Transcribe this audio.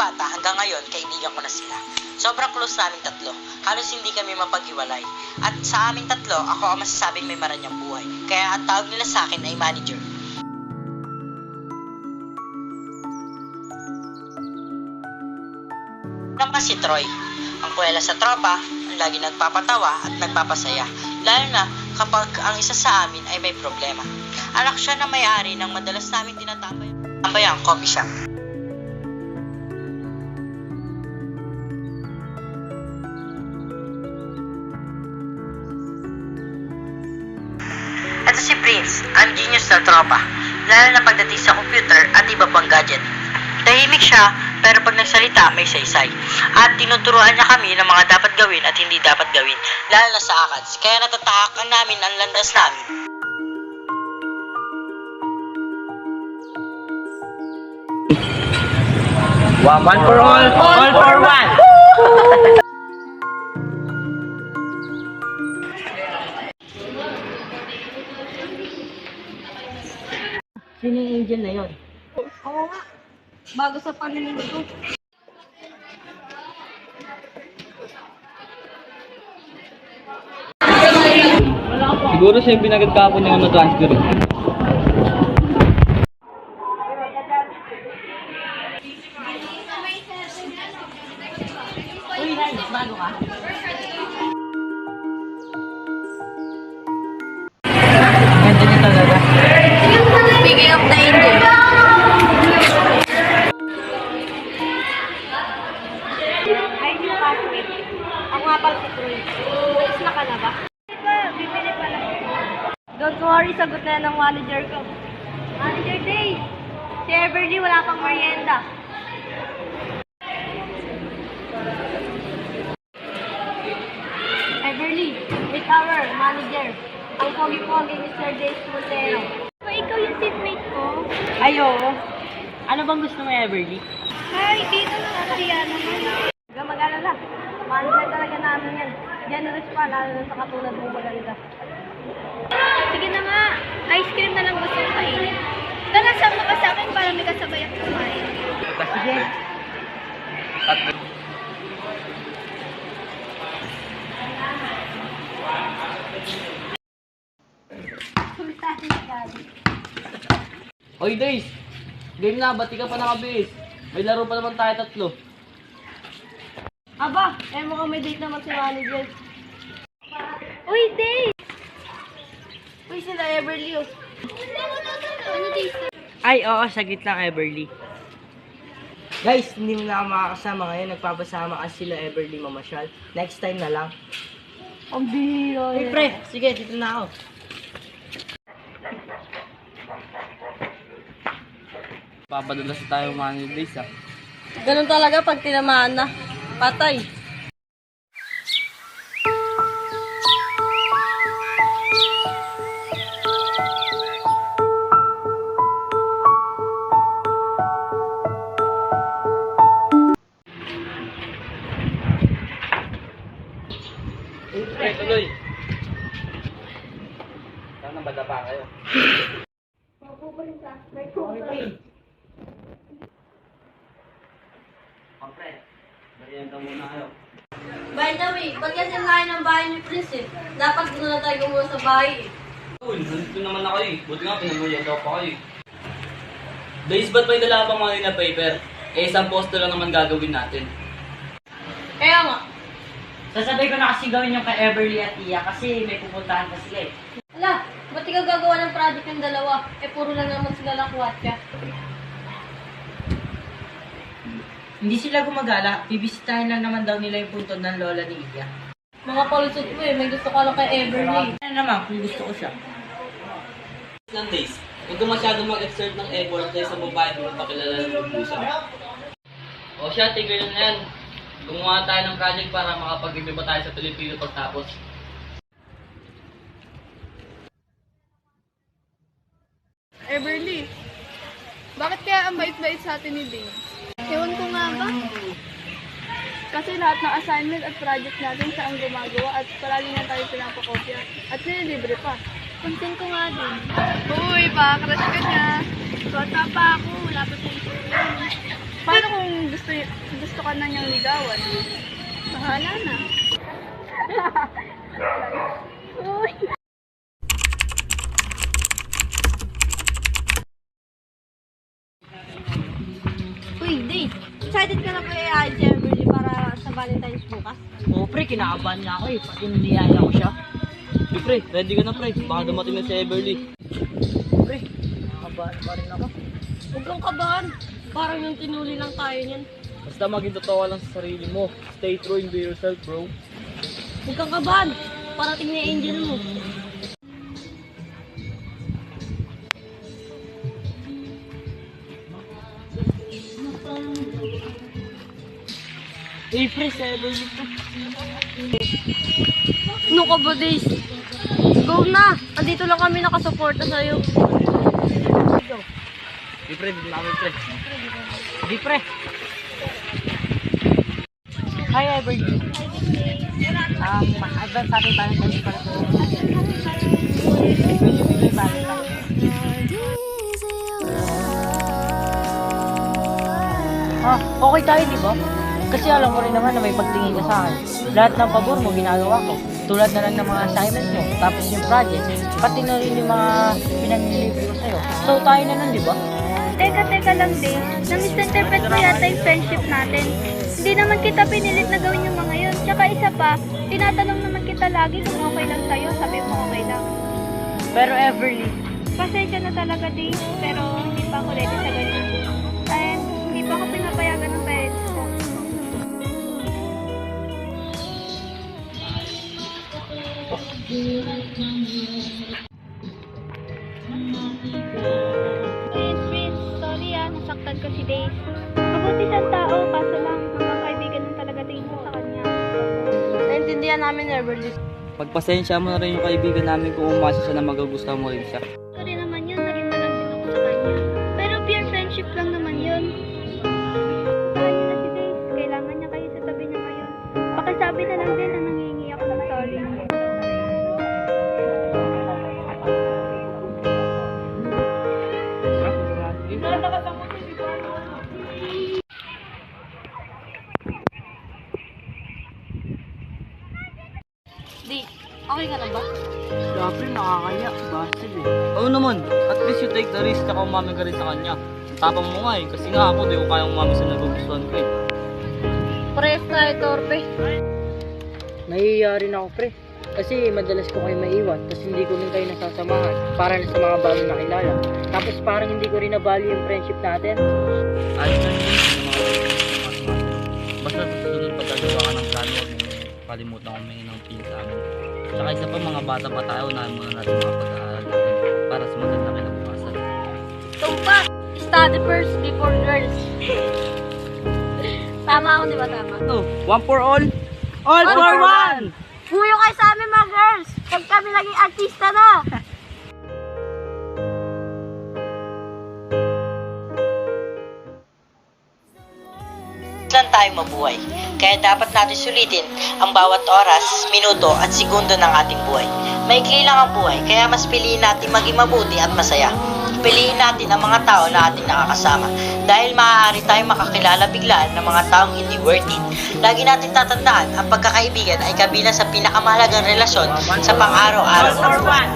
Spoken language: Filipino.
bata hanggang ngayon, kaibigan ko na sila. Sobrang close naming tatlo. Halos hindi kami mapaghiwalay. At sa aming tatlo, ako ang masasabing may maranyang buhay. Kaya ang tawag nila sa akin ay manager. Naman si Troy, ang kuwela sa tropa, ang lagi nagpapatawa at nagpapasaya, lalo na kapag ang isa sa amin ay may problema. Anak siya na may-ari ng madalas namin tinatambayang coffee shop. Ito si Prince, ang genius na tropa, lalo na pagdating sa computer at iba pang gadget. Tahimik siya, pero pag nagsalita may saysay. At tinuturuan niya kami ng mga dapat gawin at hindi dapat gawin, lalo na sa ACADS. Kaya natatahakan namin ang landas namin. One for all for one! Sino yung angel na yun? Oo nga. Bago sa paningin ko. Siguro siya yung pinagad kapon yung transfer. Uy, nice. Bago ka? Ganda niya talaga. Speaking of the angel. Ay, hindi na password. Ako nga pala si Troy. Umalis na ka na ba? Bibili pa lang. Don't worry, sagot na yan ng manager ko. Manager Day! Si Everly wala pang merienda. Everly, with our manager, ang pogi-pogi Mr. Dave Montero. Ikaw yung seatmate ko. Ay, oo. Ano bang gusto mo, Everly? Hi, dito na siya naman. Huwag kang mag-alala. Manager talaga namin yan. Generous pa, lalo na sa katulad mo maganda. Sige na nga. Ice cream na lang gusto ko kainin. Tara, sama ka sa akin para may kasabay ako kumain. Sige. Oy Days! Game na, ba't di ka pa nakabihis? May laro pa naman tayo tatlo. Aba, mukhang may date naman si manager. Uy, date! Uy, sila Everly. Ano date? Ay, oo. Saglit lang, Everly. Guys, hindi mo na ako makakasama ngayon. Nagpapasama kasi sila Everly mamasyal. Next time na lang. Ang bihira. Hey, pre. Sige, dito na ako. Papadalas tayo mga Days ah. Ganun talaga pag tinamaan na. Patay. Pre, tuloy! Sana madapa kayo. Pre, bariyan ka muna kayo. By the way, ba't kasi layo ng bahay ni Prince eh? Dapat doon na tayo gumawa sa bahay eh. Uy, nandito naman ako eh. Buti nga pinagmulyan daw pa kayo eh. Days, ba't may dala pang mga na paper? Eh, isang poster lang naman gagawin natin. Kaya nga. Sasabay ko na kasi gawin yung kay Everly at Tia kasi may pupuntahan pa sila eh. Ala, ba't ikaw gagawa ng project ng dalawa? Eh, puro lang naman sila lang kuwatya. Hindi sila gumagala. Bibisitahin lang naman daw nila yung puntod ng lola ni Iya. Mga palusot mo eh, may gusto ka lang kay Everly. Ano naman kung gusto ko siya? Ng Days, huwag ka masyadong mag-exert ng effort dahil sa babae mo pakilala ng lubusan. O siya, tigil na yan. Gumawa tayo ng project para makapag-review pa tayo sa Pilipino pagtapos. Everly, bakit kaya ang bait-bait sa atin ni Ding? Ewan ko nga ba? Kasi lahat ng assignment at project natin siya ang gumagawa at palagi na tayo pinapakopya. At nililibre pa. Pansin ko nga din. Uy, pa-crush ka niya. Bata pa ako, wala pa sa isip yun. Paano kung gusto ka na niyang ligawan? Bahala na. Uy. Uy, Dave, excited ka na ba i-add si Everly para sa Valentine's bukas? Oo, pre, kinakabahan niya ako eh. Pati niliyaya ko siya. Hey, pre, ready ka na pre. Baka dumating na si Everly. Pre, kinakabahan pa rin ako. Huwag kang kabahan. Parang yung tinuli lang tayo niyan. Basta maging totoo lang sa sarili mo. Stay true and be yourself, bro. Huwag kang kabahan. Parating na angel mo. Eh, pre, si Everly pa. Ano ka ba, Days? Go na! Andito lang kami nakasuporta sa'yo. Hey, pre, dito namin pre. Di, pre. Hi, Everly. Advance happy Valentine's para po. Happy Valentine's. Okay tayo, di ba? Kasi alam mo rin naman na may pagtingin ka sa akin. Lahat ng pabor mo ginagawa ko. Tulad na lang ng mga assignments mo, tapos yung project, pati na rin yung mga pinanilibre ko sa'yo. So tayo na nun, di ba? Teka lang din. Na-misinterpret mo yata yung friendship natin. Hindi naman kita pinilit na gawin yung mga yun. Tsaka isa pa, tinatanong naman kita lagi kung okay lang sa'yo. Sabi mo okay lang. Pero Everly, Pasensya na talaga din, pero hindi pa ako ready sa ganyan. And hindi pa ako pinapayagan ng parents ko. Prince, sorry nasaktan ko si Days. Mabuti siyang tao, kaso lang, hanggang kaibigan lang talaga tingin ko sa kanya. Naintindihan namin, Everly. Pagpasensya mo na rin yung kaibigan namin kung umasa siya na magagustuhan mo rin siya. Sorry naman yun, naging malambing ako sa kanya. Pero pure friendship lang naman yun. Puntahan niyo na si Days, kailangan niya kayo sa tabi niya ngayon. Pakisabi na lang din na nangingi ako ng sorry. Di, okay ka na ba? Siyempre nakakaya. Basil eh. Oo naman, at least you take the risk tsaka umami ka rin sa kanya. Tapang mo nga eh, kasi nga ako di ko kayang umami sa nagugustuhan ko eh. Parehas tayo, Torpe. Nahihiya rin ako, pre. Kasi madalas ko kayo maiwan, tapos hindi ko rin kayo nasasamahan para na sa mga bagong nakilala. Tapos parang hindi ko rin na-value yung friendship natin. Ayos na yun, yung mga basta sa susunod pagkagawa ka ng plano, huwag mong kalimutan kung may ng pin sa amin. Tsaka isa pa, mga bata pa tayo, unahin muna natin mga pag-aaral natin para sa maganda kinabukasan. Tumpak! Study first before girls. Tama ako, di ba tama? Oh, one for all for one! Puyo kayo sa amin, mga girls! Pag kami naging artista na! Lang tayo mabuhay. Kaya dapat natin sulitin ang bawat oras, minuto at segundo ng ating buhay. Maikli lang ang buhay, kaya mas piliin natin maging mabuti at masaya. Piliin natin ang mga tao na ating nakakasama dahil maaari tayong makakilala biglaan ng mga taong hindi worth it. Lagi natin tatandaan, ang pagkakaibigan ay kabilang sa pinakamahalagang relasyon sa pang-araw-araw na buhay.